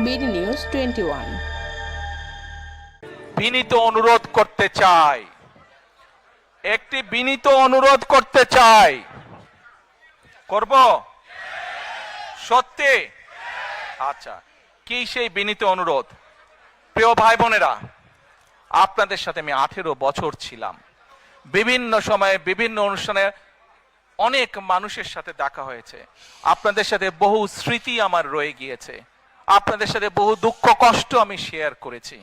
BD news 21। বিনীত অনুরোধ করতে চাই, একটি বিনীত অনুরোধ করতে চাই। করব সত্যি? আচ্ছা, কি সেই বিনীত অনুরোধ? প্রিয় ভাই বোনেরা, আপনাদের সাথে আমি 18 বছর ছিলাম। বিভিন্ন সময়ে বিভিন্ন অনুষ্ঠানে অনেক মানুষের সাথে দেখা হয়েছে। আপনাদের সাথে বহু স্মৃতি আমার রয়ে গিয়েছে। আপনাদের সাথে বহু দুঃখ কষ্ট আমি শেয়ার করেছি।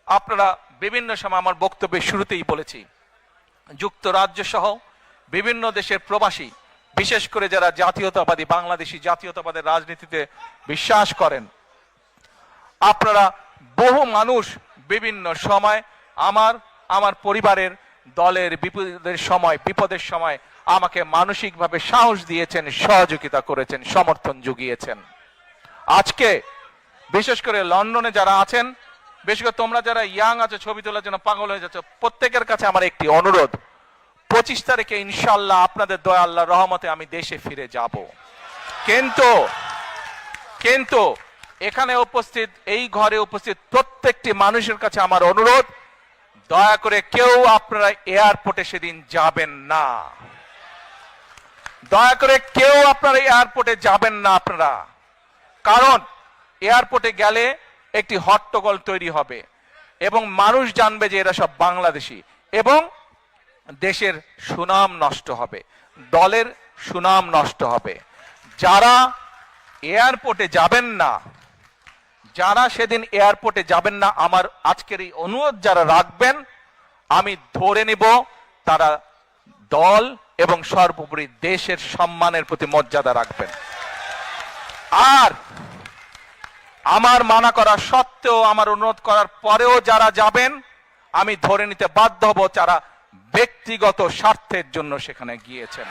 আপনারা বিভিন্ন সময় আমার বক্তব্যের শুরুতেই বলেছি, যুক্তরাজ্য সহ বিভিন্ন দেশের প্রবাসী, বিশেষ করে যারা জাতীয়তাবাদী বাংলাদেশি জাতীয়তাবাদের রাজনীতিতে বিশ্বাস করেন, আপনারা বহু মানুষ বিভিন্ন সময় আমার পরিবারের দলের বিপদের সময় আমাকে মানসিকভাবে সাহস দিয়েছেন, সহযোগিতা করেছেন, সমর্থন জুগিয়েছেন। আজকে বিশেষ করে লন্ডনে যারা আছেন, বিশেষ করে তোমরা যারা ইয়াং আছো, ছবি তোলার জন্য পাগল হয়ে যাচ্ছ, প্রত্যেকের কাছে আমার একটি অনুরোধ, 25 তারিখে ইনশাআল্লাহ আপনাদের দয়া আল্লাহর রহমতে আমি দেশে ফিরে যাব। কিন্তু এখানে উপস্থিত, এই ঘরে উপস্থিত প্রত্যেকটি মানুষের কাছে আমার অনুরোধ, দয়া করে কেউ আপনারা এয়ারপোর্টে সেদিন যাবেন না। দয়া করে কেউ আপনারা এয়ারপোর্টে যাবেন না আপনারা। কারণ এয়ারপোর্টে গেলে একটি হট্টগোল তৈরি হবে এবং মানুষ জানবে যে এরা সব বাংলাদেশি, এবং দেশের সুনাম নষ্ট হবে, দলের সুনাম নষ্ট হবে। যারা এয়ারপোর্টে যাবেন না, যারা সেদিন এয়ারপোর্টে যাবেন না, আমার আজকের এই অনুরোধ যারা রাখবেন, আমি ধরে নিব তারা দল এবং সর্বোপরি দেশের সম্মানের প্রতি মর্যাদা রাখবেন। আর আমার মানা করা সত্ত্বেও, আমার অনুরোধ করার পরেও যারা যাবেন, আমি ধরে নিতে বাধ্য হব যারা ব্যক্তিগত স্বার্থের জন্য সেখানে গিয়েছেন।